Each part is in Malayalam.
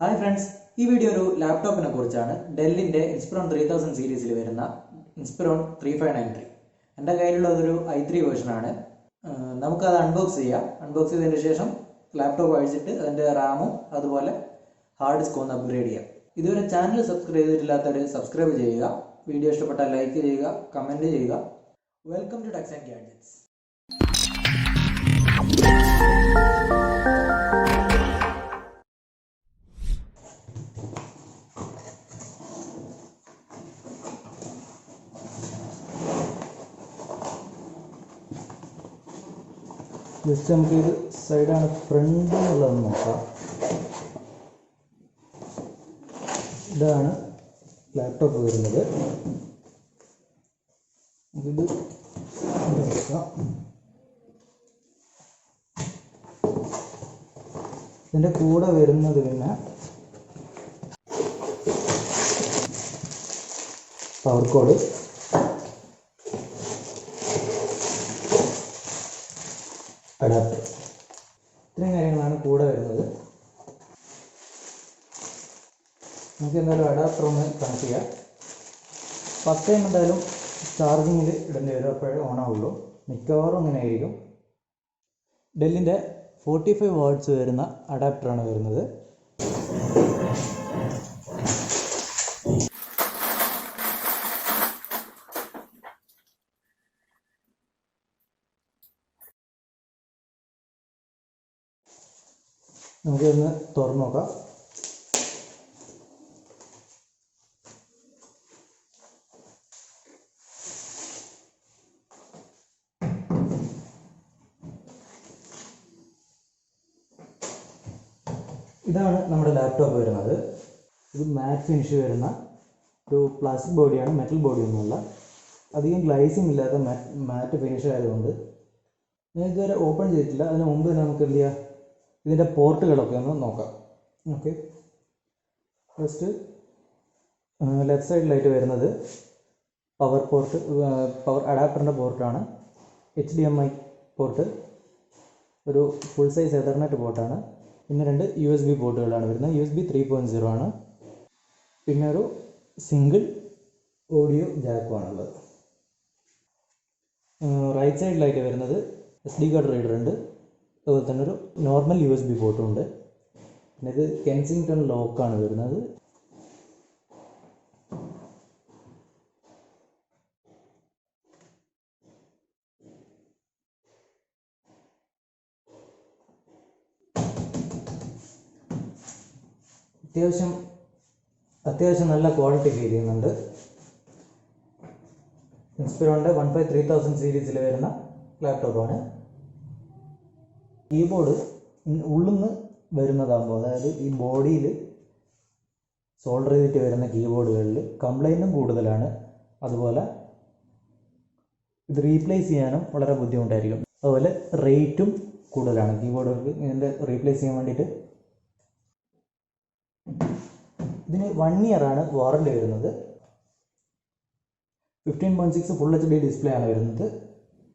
ഹായ് ഫ്രണ്ട്സ്, ഈ വീഡിയോ ഒരു ലാപ്ടോപ്പിനെ കുറിച്ചാണ്. ഡെല്ലിൻ്റെ ഇൻസ്പിറോൺ 3000 സീരീസിൽ വരുന്ന ഇൻസ്പിറോൺ 3593. എൻ്റെ കയ്യിലുള്ളതൊരു i3 വേർഷനാണ്. നമുക്കത് അൺബോക്സ് ചെയ്യാം. അൺബോക്സ് ചെയ്തതിന് ശേഷം ലാപ്ടോപ്പ് അഴിച്ചിട്ട് അതിൻ്റെ റാമും അതുപോലെ ഹാർഡ് ഡിസ്ക് ഒന്ന് അപ്ഗ്രേഡ് ചെയ്യാം. ഇതുവരെ ചാനൽ സബ്സ്ക്രൈബ് ചെയ്തിട്ടില്ലാത്തവർ സബ്സ്ക്രൈബ് ചെയ്യുക. വീഡിയോ ഇഷ്ടപ്പെട്ടാൽ ലൈക്ക് ചെയ്യുക, കമൻറ്റ് ചെയ്യുക. Welcome to techs and gadgets. Just നമുക്ക് ഇത് സൈഡാണ് ഫ്രണ്ടിലുള്ളതെന്ന് നോക്കാം. ഇതാണ് ലാപ്ടോപ്പ് വരുന്നത്. ഇത് നോക്കാം. ഇതിൻ്റെ കൂടെ വരുന്നത് പിന്നെ പവർ കോഡ്, അഡാപ്റ്റർ, ഇത്രയും കാര്യങ്ങളാണ് കൂടെ വരുന്നത്. നമുക്ക് എന്തായാലും അഡാപ്റ്റർ ഒന്ന് കണക്ട് ചെയ്യാം. ഫസ്റ്റ് ടൈം എന്തായാലും ചാർജിങ്ങിൽ ഇടേണ്ടി വരും, അപ്പോഴേ ഓണാവുള്ളൂ. മിക്കവാറും അങ്ങനെ ആയിരിക്കും. ഡെല്ലിൻ്റെ 45 വാട്ട്സ് വരുന്ന അഡാപ്റ്ററാണ് വരുന്നത്. നമുക്കൊന്ന് തുറന്നു നോക്കാം. ഇതാണ് നമ്മുടെ ലാപ്ടോപ്പ് വരുന്നത്. ഇത് മാറ്റ് ഫിനിഷ് വരുന്ന ഒരു പ്ലാസ്റ്റിക് ബോഡിയാണ്, മെറ്റൽ ബോഡിയൊന്നുമല്ല. അധികം ഗ്ലൈസിങ് ഇല്ലാത്ത മാറ്റ് ഫിനിഷ് ആയതുകൊണ്ട് ഞാൻ ഇതുവരെ ഓപ്പൺ ചെയ്തിട്ടില്ല. അതിന് മുമ്പ് തന്നെ നമുക്ക് എന്ത് ചെയ്യാം, ഇതിൻ്റെ പോർട്ടുകളൊക്കെ ഒന്ന് നോക്കാം. ഓക്കെ, ഫസ്റ്റ് ലെഫ്റ്റ് സൈഡിലായിട്ട് വരുന്നത് പവർ പോർട്ട്, പവർ അഡാപ്റ്ററിൻ്റെ പോർട്ടാണ്. HDMI പോർട്ട്, ഒരു ഫുൾ സൈസ് എതർനെറ്റ് പോർട്ടാണ്. പിന്നെ 2 USB പോർട്ടുകളാണ് വരുന്നത്. USB 3.0 ആണ്. പിന്നെ ഒരു സിംഗിൾ ഓഡിയോ ജാക്കുമാണുള്ളത്. റൈറ്റ് സൈഡിലായിട്ട് വരുന്നത് SD കാർഡ് റീഡർ ഉണ്ട്. അതുപോലെ തന്നെ ഒരു നോർമൽ USB പോർട്ടും ഉണ്ട്. പിന്നെ ഇത് കെൻസിങ്ടൺ ലോക്കാണ് വരുന്നത്. അത്യാവശ്യം നല്ല ക്വാളിറ്റി ഫീൽ ചെയ്യുന്നുണ്ട്. ഇൻസ്പിറോണിൻ്റെ 153,000 സീരീസിൽ വരുന്ന ലാപ്ടോപ്പാണ്. കീബോർഡ് ഉള്ളിൽ നിന്ന് വരുന്നതാകുമ്പോൾ, അതായത് ഈ ബോഡിയിൽ സോൾഡർ ചെയ്തിട്ട് വരുന്ന കീബോർഡുകളിൽ കംപ്ലൈൻറ്റും കൂടുതലാണ്. അതുപോലെ ഇത് റീപ്ലേസ് ചെയ്യാനും വളരെ ബുദ്ധിമുട്ടായിരിക്കും. അതുപോലെ റേറ്റും കൂടുതലാണ് കീബോർഡുകൾക്ക് ഇതിൻ്റെ റീപ്ലേസ് ചെയ്യാൻ വേണ്ടിയിട്ട്. ഇതിന് 1 ഇയറാണ് വാറണ്ടി വരുന്നത്. 15.6 ഫുൾ HD ഡിസ്പ്ലേ ആണ് വരുന്നത്.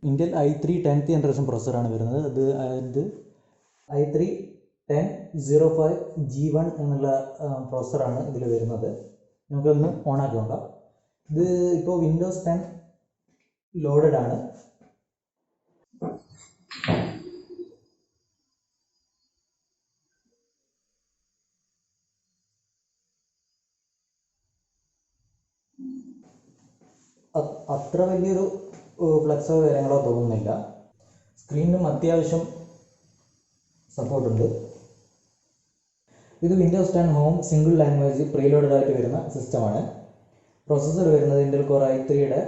ഇന്റൽ i3 10th ജനറേഷൻ പ്രൊസസ്സറാണ് വരുന്നത്. അത് i3 1005G1 എന്നുള്ള പ്രൊസസ്സറാണ് ഇതിൽ വരുന്നത്. നമുക്കൊന്ന് ഓണാക്കി നോക്കാം. ഇത് ഇപ്പോൾ വിൻഡോസ് 10 ലോഡഡ് ആണ്. അത്ര വലിയൊരു ഫ്ലെക്സോ കാര്യങ്ങളോ തോന്നുന്നില്ല. സ്ക്രീനിനും അത്യാവശ്യം സപ്പോർട്ടുണ്ട്. ഇത് Windows 10 home single language preloaded ആയിട്ട് വരുന്ന സിസ്റ്റമാണ്. പ്രോസസ്സർ വരുന്നത് ഇന്റൽ കോർ i3യുടെ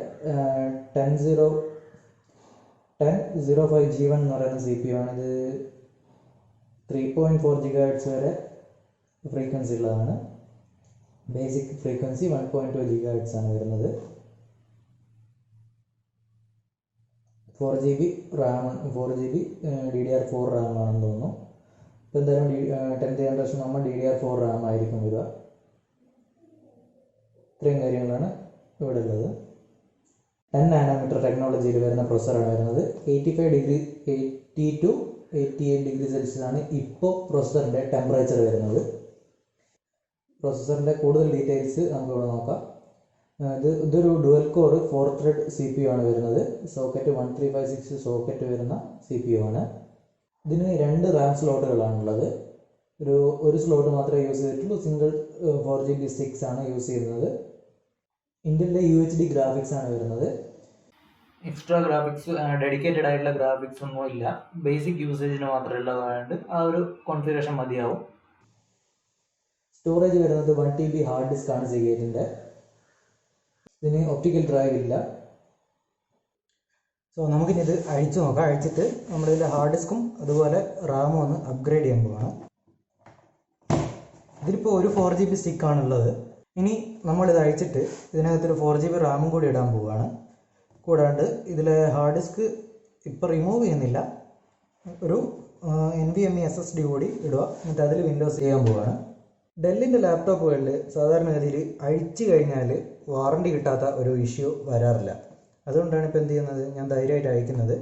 1005G1 എന്ന് പറയുന്ന CPU ആണ്. ഇത് 3.4 GHz വരെ ഫ്രീക്വൻസി ഉള്ളതാണ്. ബേസിക് ഫ്രീക്വൻസി 1.2 GHz ആണ് വരുന്നത്. 4GB Ram, 4GB DDR4 Ram ആണെന്ന് തോന്നുന്നു. ഇപ്പോൾ എന്തായാലും 10th ജനറേഷൻ നമ്മൾ DDR4 റാം ആയിരിക്കും വരിക. ഇത്രയും കാര്യങ്ങളാണ് ഇവിടെ ഉള്ളത്. 10 നാനോമീറ്റർ ടെക്നോളജിയിൽ വരുന്ന പ്രൊസസ്സറാണ് വരുന്നത്. 80 to 88 ഡിഗ്രി സെൽഷ്യസ് ആണ് ഇപ്പോൾ പ്രൊസസ്സറിൻ്റെ ടെമ്പറേച്ചർ വരുന്നത്. പ്രോസസ്സറിൻ്റെ കൂടുതൽ ഡീറ്റെയിൽസ് നമുക്കിവിടെ നോക്കാം. ഇതൊരു ഡുവൽ കോർ 4 ത്രെഡ് CPU ആണ് വരുന്നത്. സോക്കറ്റ് 1356 സോക്കറ്റ് വരുന്ന CPU ആണ്. ഇതിന് 2 RAM സ്ലോട്ടുകളാണുള്ളത്. ഒരു സ്ലോട്ട് മാത്രമേ യൂസ് ചെയ്തിട്ടുള്ളൂ. സിംഗിൾ 4GB സ്റ്റിക്സ് ആണ് യൂസ് ചെയ്യുന്നത്. ഇന്റലിൻ്റെ UHD ഗ്രാഫിക്സ് ആണ് വരുന്നത്. എക്സ്ട്രാ ഗ്രാഫിക്സ് ഡെഡിക്കേറ്റഡ് ആയിട്ടുള്ള ഗ്രാഫിക്സ് ഒന്നും ഇല്ല. ബേസിക് യൂസേജിന് മാത്രമേ ഉള്ളതായതുകൊണ്ട് ആ ഒരു കോൺഫിഗറേഷൻ മതിയാവും. സ്റ്റോറേജ് വരുന്നത് 1TB ഹാർഡ് ഡിസ്ക് ആണ് സിഗേറ്റിൻ്റെ. ഇതിന് ഒപ്റ്റിക്കൽ ഡ്രൈവ് ഇല്ല. സോ നമുക്കിനി ഇത് അഴിച്ചു നോക്കാം. അഴിച്ചിട്ട് നമ്മുടെ ഇതിൽ ഹാർഡ് ഡിസ്കും അതുപോലെ റാമും ഒന്ന് അപ്ഗ്രേഡ് ചെയ്യാൻ പോവാണ്. ഇതിലിപ്പോൾ ഒരു 4GB സ്റ്റിക്കാണുള്ളത്. ഇനി നമ്മളിത് അഴിച്ചിട്ട് ഇതിനകത്തൊരു 4GB റാമും കൂടി ഇടാൻ പോവുകയാണ്. കൂടാണ്ട് ഇതിലെ ഹാർഡ് ഡിസ്ക് ഇപ്പോൾ റിമൂവ് ചെയ്യുന്നില്ല. ഒരു NVMe SSD കൂടി ഇടുക. എന്നിട്ട് അതിൽ വിൻഡോസ് ചെയ്യാൻ പോവുകയാണ്. ഡെല്ലിൻ്റെ ലാപ്ടോപ്പുകളിൽ സാധാരണഗതിയിൽ അഴിച്ചു കഴിഞ്ഞാൽ വാറണ്ടി കിട്ടാത്ത ഒരു ഇഷ്യൂ വരാറില്ല. അതുകൊണ്ടാണ് ഇപ്പോൾ എന്ത് ചെയ്യുന്നത്, ഞാൻ ധൈര്യമായിട്ട് അയക്കുന്നത്.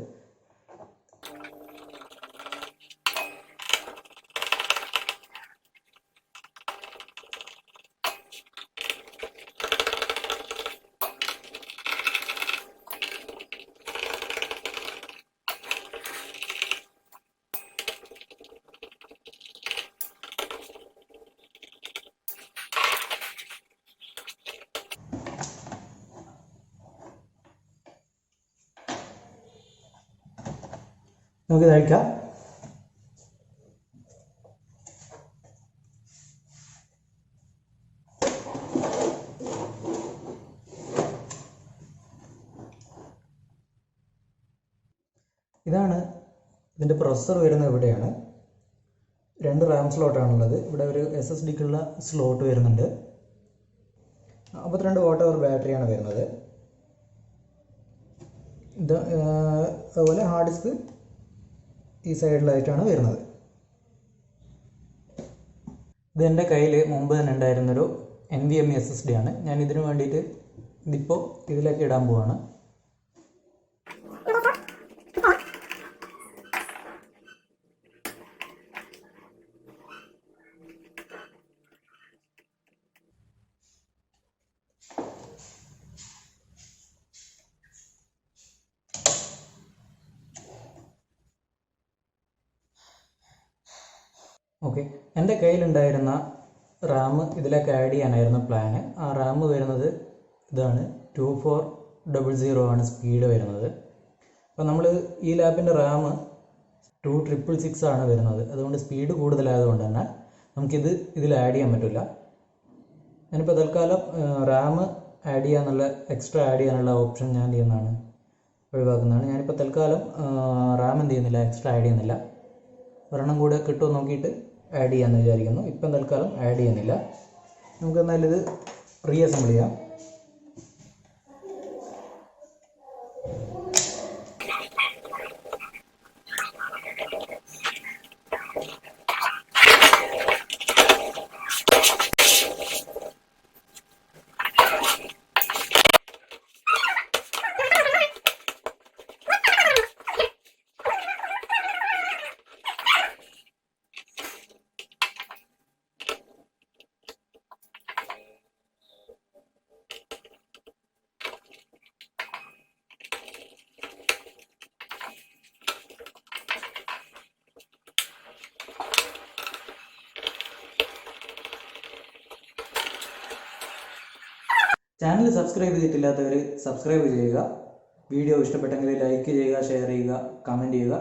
നമുക്കിത് അഴിക്കാം. ഇതാണ് ഇതിൻ്റെ പ്രൊസസ്സർ വരുന്നത്. ഇവിടെയാണ് 2 RAM സ്ലോട്ടാണുള്ളത്. ഇവിടെ ഒരു SSDക്കുള്ള സ്ലോട്ട് വരുന്നുണ്ട്. 52 വാട്ട് അവർ ബാറ്ററിയാണ് വരുന്നത്. ഇത് അതുപോലെ ഹാർഡ് ഡിസ്ക് ഈ സൈഡിലായിട്ടാണ് വരുന്നത്. ഇത് എൻ്റെ കയ്യിൽ മുമ്പ് തന്നെ ഉണ്ടായിരുന്നൊരു NVMe SSD ആണ്. ഞാൻ ഇതിനു വേണ്ടിയിട്ട് ഇതിപ്പോൾ ഇതിലേക്ക് ഇടാൻ പോവാണ്. ഓക്കെ, എൻ്റെ കയ്യിലുണ്ടായിരുന്ന റാം ഇതിലേക്ക് ആഡ് ചെയ്യാനായിരുന്നു പ്ലാന്. ആ റാം വരുന്നത് ഇതാണ്. 2400 ആണ് സ്പീഡ് വരുന്നത്. അപ്പോൾ നമ്മൾ ഈ ലാപ്പിൻ്റെ റാം 2666 ആണ് വരുന്നത്. അതുകൊണ്ട് സ്പീഡ് കൂടുതലായതുകൊണ്ട് തന്നെ നമുക്കിത് ഇതിൽ ആഡ് ചെയ്യാൻ പറ്റില്ല. ഞാനിപ്പോൾ തൽക്കാലം റാം ആഡ് ചെയ്യാനുള്ള എക്സ്ട്രാ ആഡ് ചെയ്യാനുള്ള ഓപ്ഷൻ ഞാൻ ചെയ്യുന്നതാണ്, ഒഴിവാക്കുന്നതാണ്. ഞാനിപ്പോൾ തൽക്കാലം റാം എന്ത് ചെയ്യുന്നില്ല, എക്സ്ട്രാ ആഡ് ചെയ്യുന്നില്ല. ഒരെണ്ണം കൂടെ കിട്ടുമോ നോക്കിയിട്ട് ആഡ് ചെയ്യാമെന്ന് വിചാരിക്കുന്നു. ഇപ്പം തൽക്കാലം ആഡ് ചെയ്യുന്നില്ല. നമുക്ക് എന്നാലും ഇത് റീഅസംബിൾ ചെയ്യാം. ചാനൽ സബ്സ്ക്രൈബ് ചെയ്തിട്ടില്ലാത്തവർ സബ്സ്ക്രൈബ് ചെയ്യുക. വീഡിയോ ഇഷ്ടപ്പെട്ടെങ്കിൽ ലൈക്ക് ചെയ്യുക, ഷെയർ ചെയ്യുക, കമൻറ്റ് ചെയ്യുക.